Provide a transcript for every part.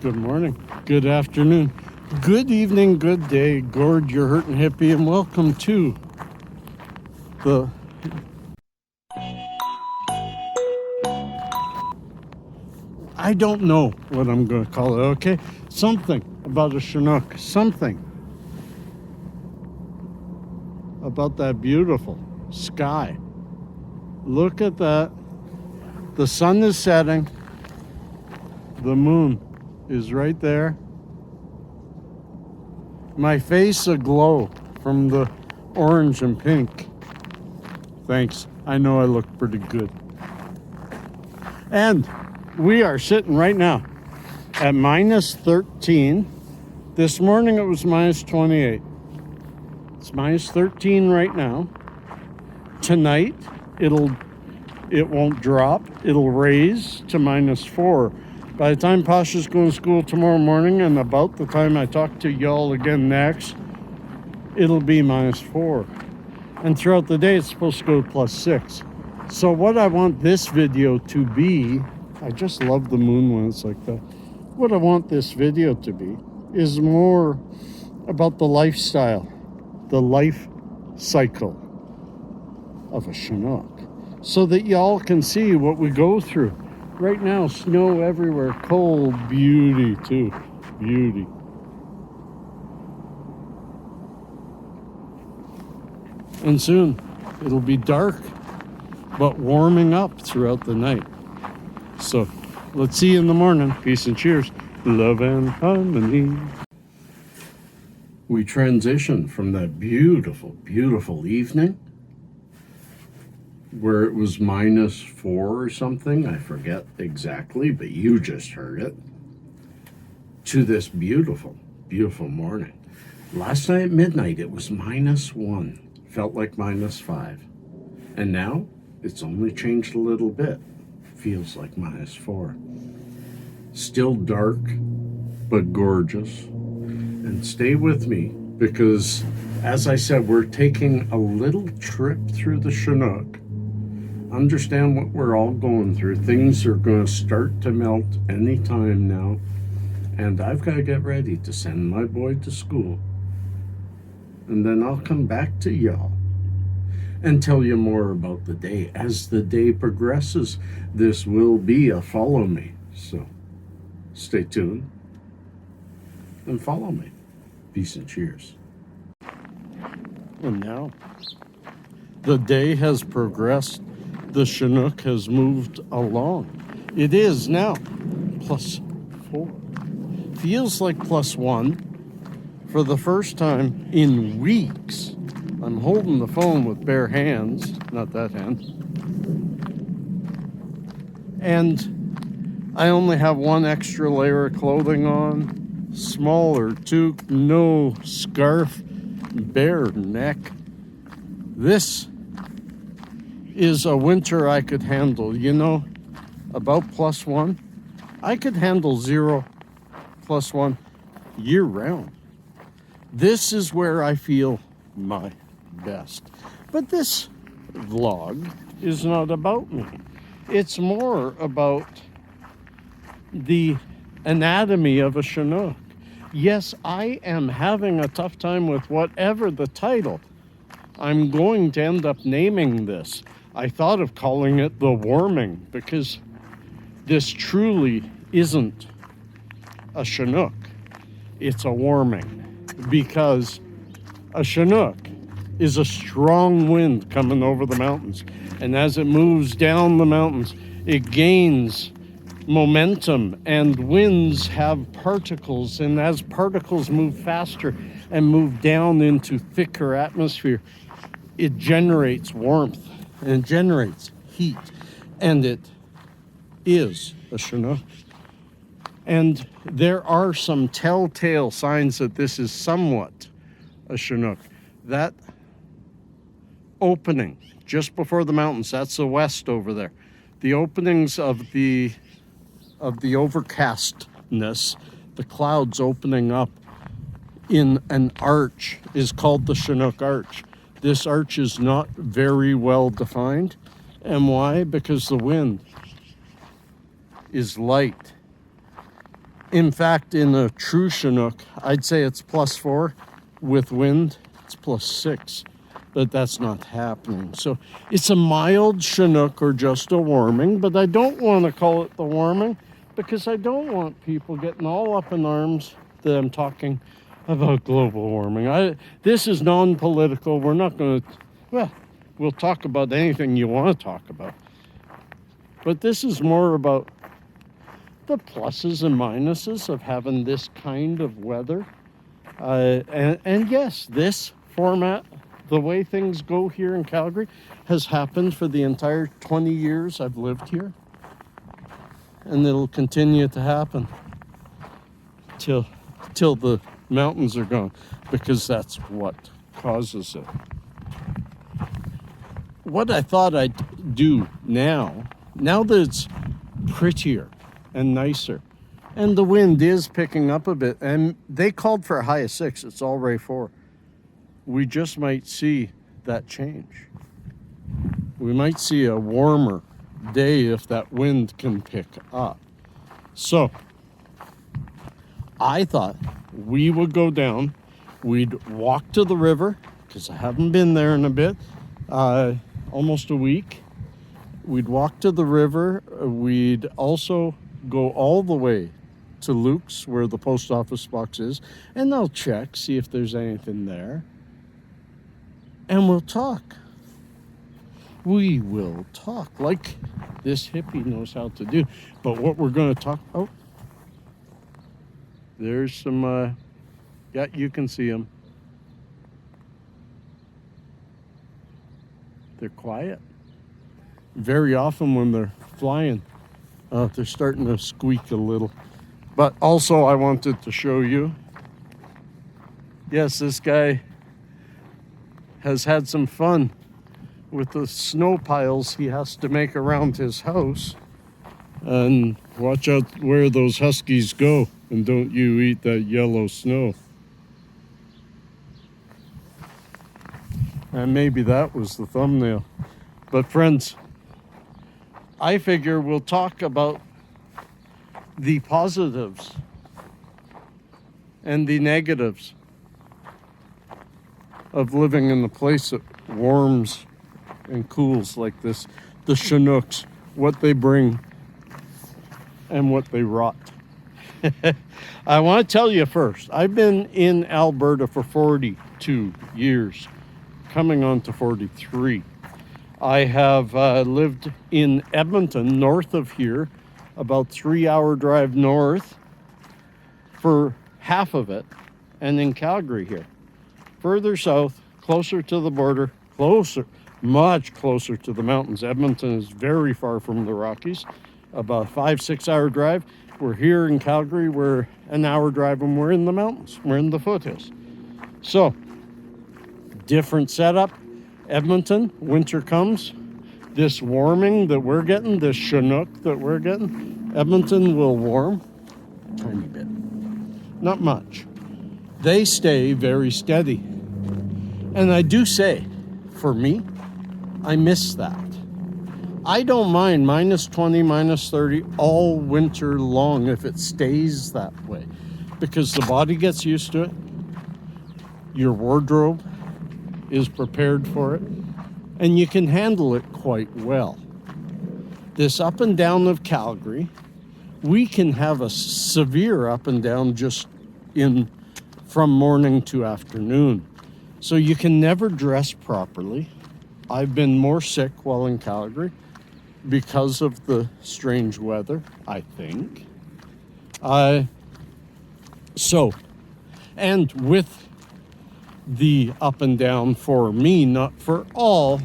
Good morning, good afternoon, good evening, good day, Gord, you're hurting hippie, and welcome to the I don't know what I'm going to call it, okay? Something about a Chinook, something about that beautiful sky. Look at that. The sun is setting. The moon is right there. My face aglow from the orange and pink. Thanks. I know I look pretty good. And we are sitting right now at minus 13. This morning it was minus 28. It's minus 13 right now. Tonight it won't drop. It'll raise to minus 4. By the time Pasha's going to school tomorrow morning, and about the time I talk to y'all again next, it'll be minus 4. And throughout the day, it's supposed to go to plus 6. So what I want this video to be, I just love the moon when it's like that. What I want this video to be is more about the lifestyle, the life cycle of a Chinook, so that y'all can see what we go through. Right now, snow everywhere, cold, beauty too, beauty. And soon, it'll be dark, but warming up throughout the night. So, let's see you in the morning. Peace and cheers. Love and harmony. We transition from that beautiful, beautiful evening where it was minus 4 or something, I forget exactly, but you just heard it, to this beautiful, beautiful morning. Last night at midnight, it was minus 1. Felt like minus 5. And now, it's only changed a little bit. Feels like minus 4. Still dark, but gorgeous. And stay with me, because, as I said, we're taking a little trip through the Chinook. Understand what we're all going through. Things are going to start to melt any time now. And I've got to get ready to send my boy to school. And then I'll come back to y'all and tell you more about the day. As the day progresses, this will be a follow me. So stay tuned and follow me. Peace and cheers. And now the day has progressed. The Chinook has moved along. It is now plus 4. Feels like plus 1 for the first time in weeks. I'm holding the phone with bare hands, not that hand. And I only have one extra layer of clothing on, smaller toque, no scarf, bare neck. This is a winter I could handle. You know, about plus 1, I could handle 0, plus 1 year round. This is where I feel my best. But this vlog is not about me. It's more about the anatomy of a Chinook. Yes, I am having a tough time with whatever the title I'm going to end up naming this. I thought of calling it the warming, because this truly isn't a Chinook. It's a warming, because a Chinook is a strong wind coming over the mountains. And as it moves down the mountains, it gains momentum, and winds have particles. And as particles move faster and move down into thicker atmosphere, it generates warmth and generates heat. And it is a Chinook. And there are some telltale signs that this is somewhat a Chinook. That opening just before the mountains, that's the west over there. The openings of the overcastness, the clouds opening up in an arch, is called the Chinook ARCH. This arch is not very well defined. And why? Because the wind is light In fact, in a true Chinook, I'd say it's +4. With wind, it's +6. But that's not happening. So it's a mild Chinook or just a warming, but I don't want to call it the warming because I don't want people getting all up in arms that I'm talking about global warming. This is non-political. We're not going to, well, we'll talk about anything you want to talk about. But this is more about the pluses and minuses of having this kind of weather. And yes, this format, the way things go here in Calgary, has happened for the entire 20 years I've lived here. And it'll continue to happen till the mountains are gone, because that's what causes it. What I thought I'd do now that it's prettier and nicer, and the wind is picking up a bit, and they called for a high of 6, it's already 4. We just might see that change. We might see a warmer day if that wind can pick up. So I thought we would go down, we'd walk to the river, because I haven't been there in a bit, almost a week. We'd walk to the river. We'd also go all the way to Luke's, where the post office box is, and I'll check, see if there's anything there. And we'll talk. We will talk like this hippie knows how to do. But what we're going to talk... Oh, there's some... yeah, you can see them. They're quiet. Very often when they're flying, they're starting to squeak a little. But also I wanted to show you. Yes, this guy has had some fun with the snow piles he has to make around his house. And watch out where those huskies go, and don't you eat that yellow snow. And maybe that was the thumbnail. But friends, I figure we'll talk about the positives and the negatives of living in a place that warms and cools like this. The Chinooks, what they bring and what they rot. I want to tell you first, I've been in Alberta for 42 years, coming on to 43. I have lived in Edmonton, north of here, about 3-hour drive north for half of it, and in Calgary here. Further south, closer to the border, much closer to the mountains. Edmonton is very far from the Rockies, about 5-6 hour drive. We're here in Calgary, we're an hour drive, and we're in the mountains. We're in the foothills. So, different setup. Edmonton, winter comes. This warming that we're getting, this Chinook that we're getting, Edmonton will warm a tiny bit. Not much. They stay very steady. And I do say, for me, I miss that. I don't mind -20, -30 all winter long if it stays that way, because the body gets used to it. Your wardrobe is prepared for it, and you can handle it quite well. This up and down of Calgary, we can have a severe up and down just from morning to afternoon. So you can never dress properly. I've been more sick while in Calgary because of the strange weather, I think. And with the up and down, for me, not for all,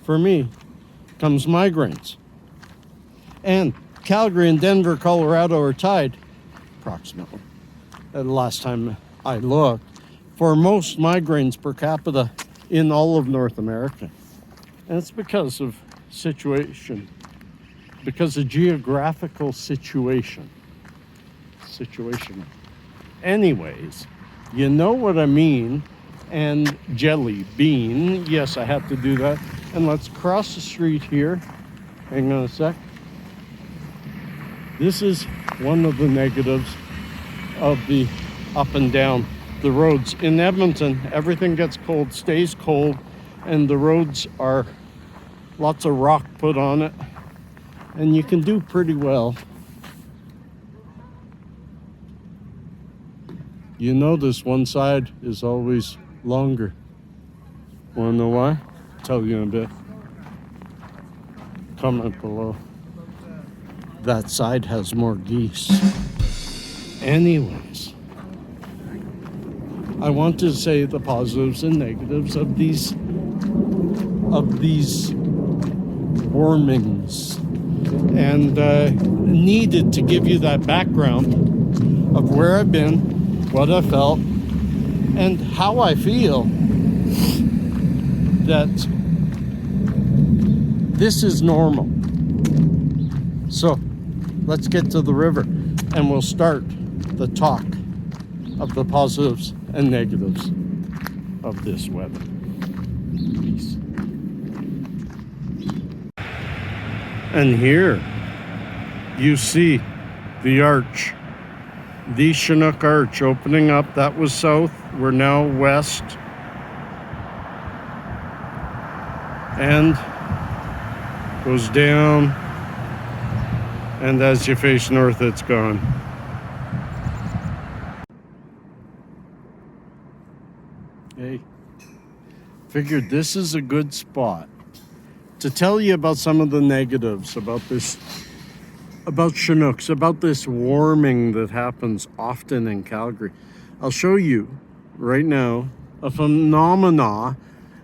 for me, comes migraines. And Calgary and Denver, Colorado are tied, approximately, the last time I looked, for most migraines per capita in all of North America. And it's because of situation, because of geographical situation. Situational. Anyways, you know what I mean. And jelly bean, yes, I have to do that. And let's cross the street here. Hang on a sec. This is one of the negatives of the up and down the roads. In Edmonton, everything gets cold, stays cold, and the roads are lots of rock put on it, and you can do pretty well. You notice one side is always longer. Want to know why? I'll tell you in a bit. Comment below. That side has more geese. Anyways, I want to say the positives and negatives of these warmings, and needed to give you that background of where I've been, what I felt, and how I feel that this is normal. So let's get to the river, and we'll start the talk of the positives and negatives of this weather. Peace. And here you see the arch, the Chinook ARCH opening up. That was south, we're now west. And goes down, and as you face north, it's gone. Hey, figured this is a good spot to tell you about some of the negatives about this, about Chinooks, about this warming that happens often in Calgary. I'll show you right now a phenomena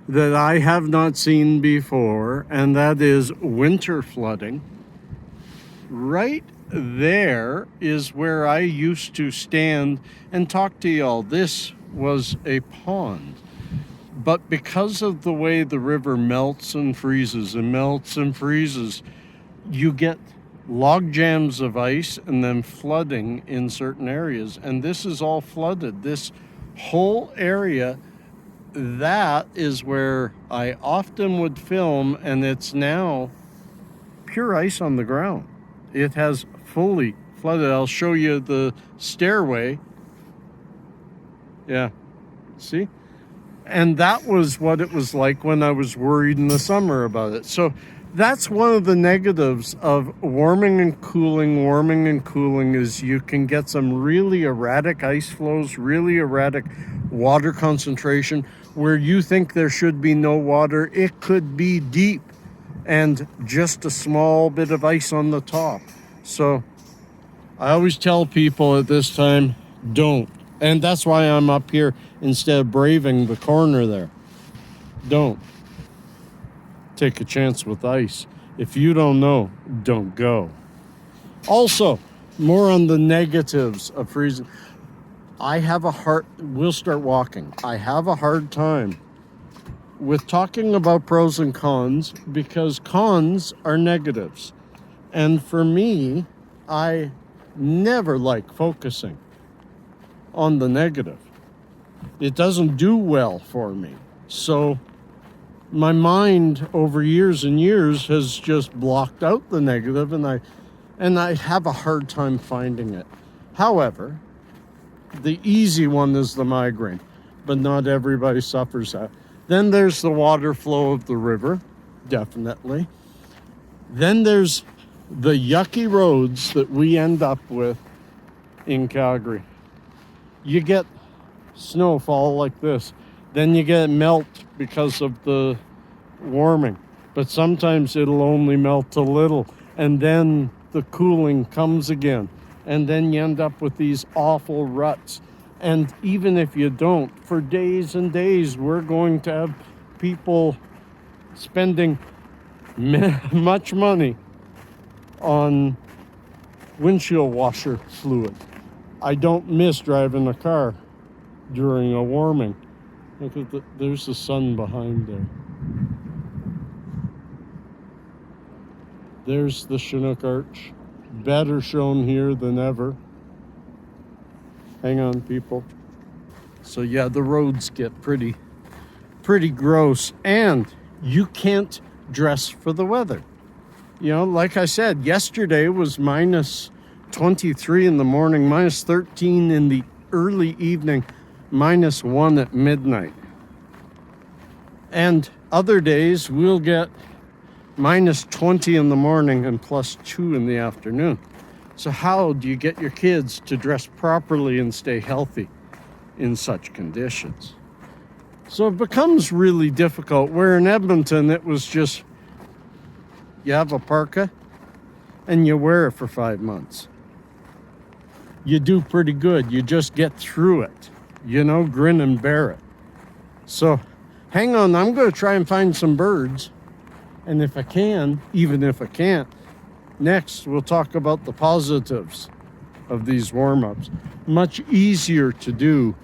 that I have not seen before, and that is winter flooding. Right there is where I used to stand and talk to y'all. This was a pond. But because of the way the river melts and freezes and melts and freezes, you get log jams of ice and then flooding in certain areas. And this is all flooded. This whole area, that is where I often would film, and it's now pure ice on the ground. It has fully flooded. I'll show you the stairway. Yeah, see? And that was what it was like when I was worried in the summer about it. So that's one of the negatives of warming and cooling is you can get some really erratic ice flows, really erratic water concentration where you think there should be no water. It could be deep and just a small bit of ice on the top. So I always tell people at this time, don't. And that's why I'm up here instead of braving the corner there. Don't take a chance with ice. If you don't know, don't go. Also, more on the negatives of freezing. We'll start walking. I have a hard time with talking about pros and cons because cons are negatives. And for me, I never like focusing on the negative. It doesn't do well for me. So my mind over years and years has just blocked out the negative, and I have a hard time finding it. However, the easy one is the migraine, but not everybody suffers that. Then there's the water flow of the river, definitely. Then there's the yucky roads that we end up with in Calgary. You get snowfall like this, then you get melt because of the warming, but sometimes it'll only melt a little, and then the cooling comes again, and then you end up with these awful ruts. And even if you don't, for days and days, we're going to have people spending much money on windshield washer fluid. I don't miss driving a car during a warming. Look at there's the sun behind there. There's the Chinook ARCH, better shown here than ever. Hang on, people. So yeah, the roads get pretty gross, and you can't dress for the weather. You know, like I said, yesterday was minus -23 in the morning, -13 in the early evening, -1 at midnight. And other days we'll get -20 in the morning and +2 in the afternoon. So how do you get your kids to dress properly and stay healthy in such conditions? So it becomes really difficult, where in Edmonton it was just, you have a parka and you wear it for 5 months. You do pretty good. You just get through it, grin and bear it. So hang on, I'm going to try and find some birds. And if I can, even if I can't, next we'll talk about the positives of these warm-ups. Much easier to do.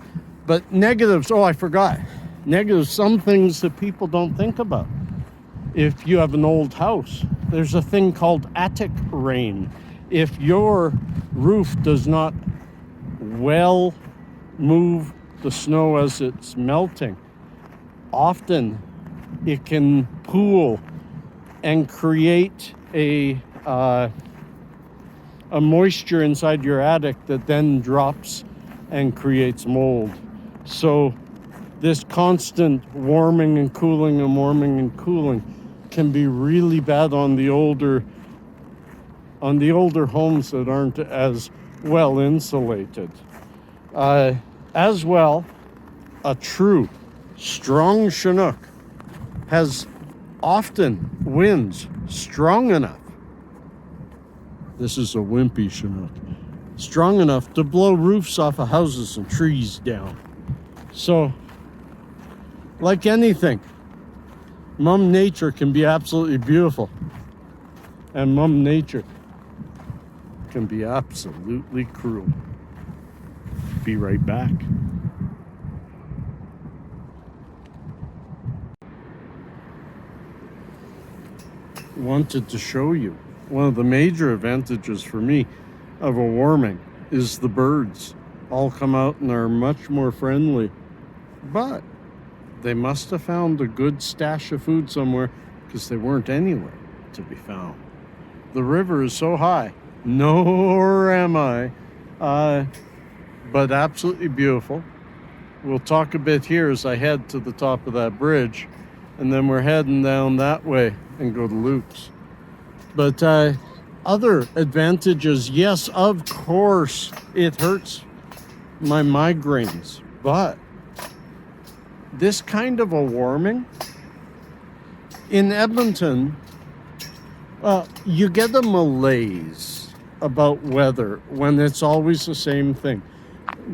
But negatives, I forgot. Negatives, some things that people don't think about. If you have an old house, there's a thing called attic rain. If your roof does not well move the snow as it's melting, often it can pool and create a moisture inside your attic that then drops and creates mold. So this constant warming and cooling and warming and cooling can be really bad on the older homes that aren't as well insulated. As well, a true strong Chinook has often winds strong enough. This is a wimpy Chinook. Strong enough to blow roofs off of houses and trees down. So, like anything, Mum Nature can be absolutely beautiful. And Mum Nature can be absolutely cruel. Be right back. Wanted to show you one of the major advantages for me of a warming is the birds all come out and are much more friendly. But they must have found a good stash of food somewhere, because they weren't anywhere to be found. The river is so high, nor am I, but absolutely beautiful. We'll talk a bit here as I head to the top of that bridge, and then we're heading down that way and go to Luke's. But other advantages, yes, of course, it hurts my migraines, but this kind of a warming in Edmonton, you get a malaise about weather when it's always the same thing.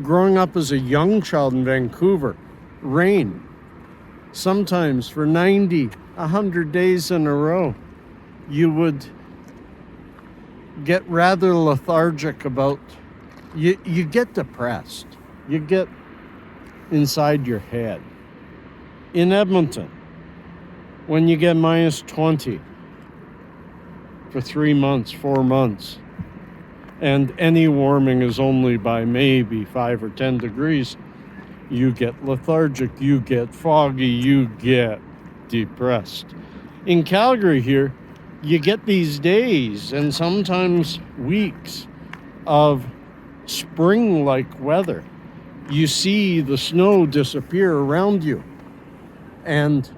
Growing up as a young child in Vancouver, rain, sometimes for 90, 100 days in a row, you would get rather lethargic about, you get depressed. You get inside your head. In Edmonton, when you get -20 for 3 months, 4 months, and any warming is only by maybe 5 or 10 degrees, you get lethargic, you get foggy, you get depressed. In Calgary here, you get these days and sometimes weeks of spring-like weather. You see the snow disappear around you, and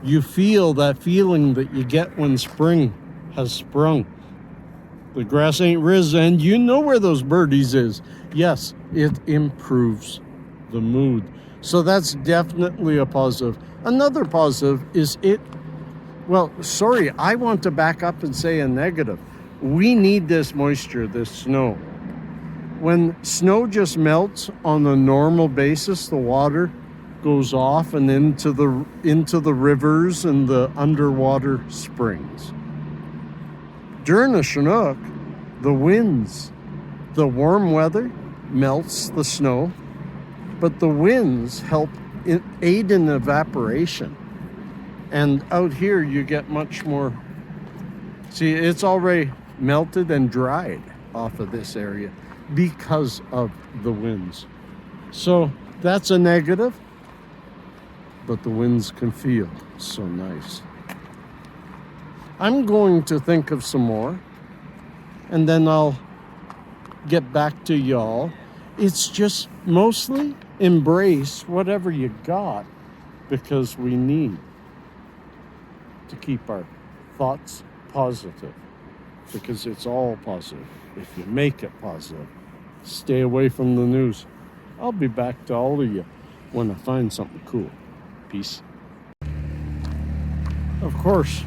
you feel that feeling that you get when spring has sprung. The grass ain't riz, and you know where those birdies is. Yes, it improves the mood. So that's definitely a positive. Another positive is I want to back up and say a negative. We need this moisture, this snow. When snow just melts on a normal basis, the water goes off and into the rivers and the underwater springs. During a Chinook, the winds, the warm weather melts the snow, but the winds help aid in evaporation. And out here you get much more. See, it's already melted and dried off of this area because of the winds. So that's a negative, but the winds can feel so nice. I'm going to think of some more and then I'll get back to y'all. It's just mostly embrace whatever you got, because we need to keep our thoughts positive, because it's all positive if you make it positive. Stay away from the news. I'll be back to all of you when I find something cool. Peace. Of course,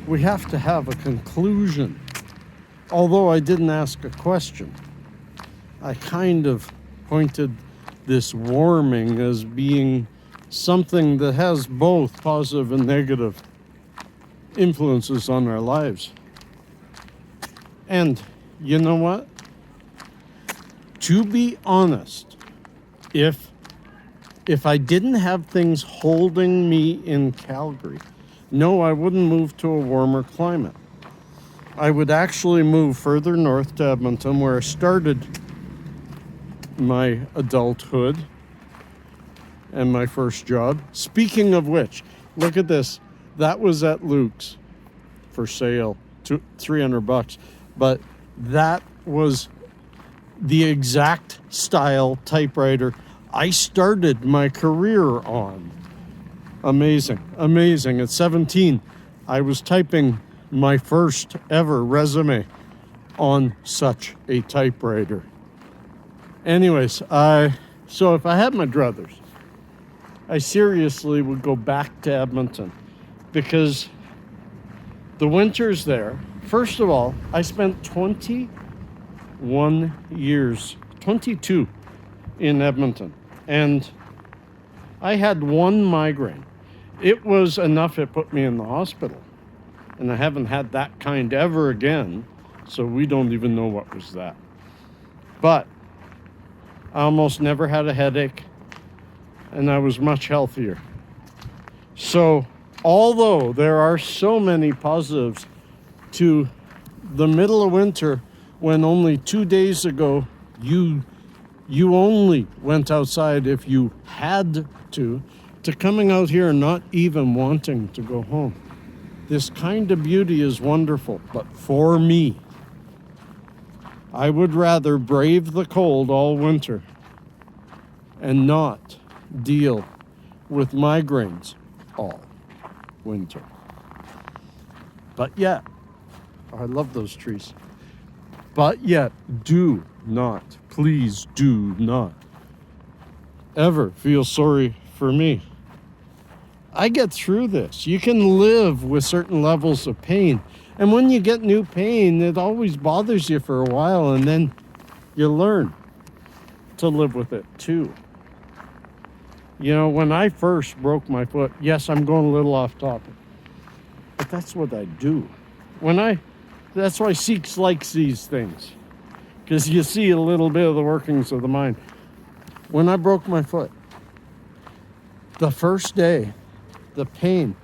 we have to have a conclusion. Although I didn't ask a question, I kind of pointed this warming as being something that has both positive and negative influences on our lives. And you know what? To be honest, if I didn't have things holding me in Calgary, no, I wouldn't move to a warmer climate. I would actually move further north to Edmonton, where I started my adulthood and my first job. Speaking of which, look at this. That was at Luke's for sale, $300. But that was the exact style typewriter I started my career on. Amazing, amazing. At 17, I was typing my first ever resume on such a typewriter. Anyways, so if I had my druthers, I seriously would go back to Edmonton, because the winters there, first of all, I spent 22 in Edmonton, and I had one migraine. It was enough, it put me in the hospital. And I haven't had that kind ever again, so we don't even know what was that. But I almost never had a headache, and I was much healthier. So, although there are so many positives to the middle of winter, when only 2 days ago you only went outside if you had to coming out here and not even wanting to go home. This kind of beauty is wonderful, but for me, I would rather brave the cold all winter and not deal with migraines all winter. But yet, I love those trees. But yet, do not, please do not ever feel sorry for me. I get through this. You can live with certain levels of pain. And when you get new pain, it always bothers you for a while, and then you learn to live with it too. You know, when I first broke my foot, yes, I'm going a little off topic, but that's what I do. That's why Sikhs likes these things, because you see a little bit of the workings of the mind. When I broke my foot, the first day, the pain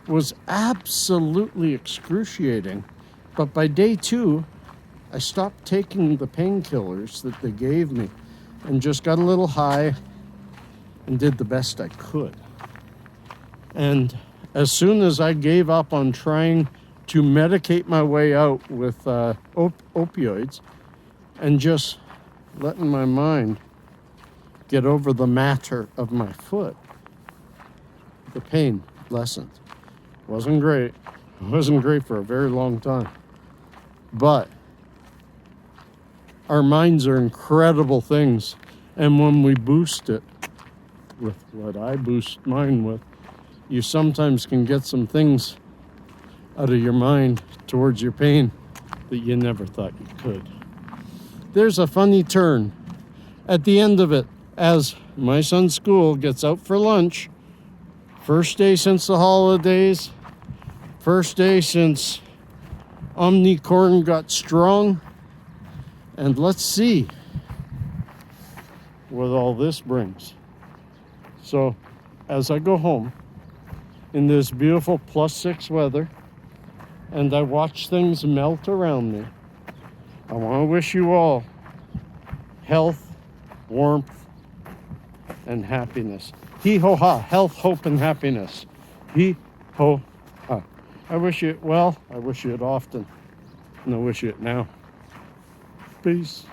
was absolutely excruciating. But by day 2, I stopped taking the painkillers that they gave me and just got a little high and did the best I could. And as soon as I gave up on trying to medicate my way out with opioids and just letting my mind get over the matter of my foot, the pain lessened. Wasn't great. It wasn't great for a very long time. But our minds are incredible things. And when we boost it with what I boost mine with, you sometimes can get some things out of your mind towards your pain that you never thought you could. There's a funny turn at the end of it as my son's school gets out for lunch. First day since the holidays. First day since Omnicorn got strong. And let's see what all this brings. So, as I go home in this beautiful +6 weather, and I watch things melt around me, I want to wish you all health, warmth, and happiness. Hee-ho-ha, health, hope, and happiness. Hee-ho-ha. I wish you it well. I wish you it often. No shit now. Peace.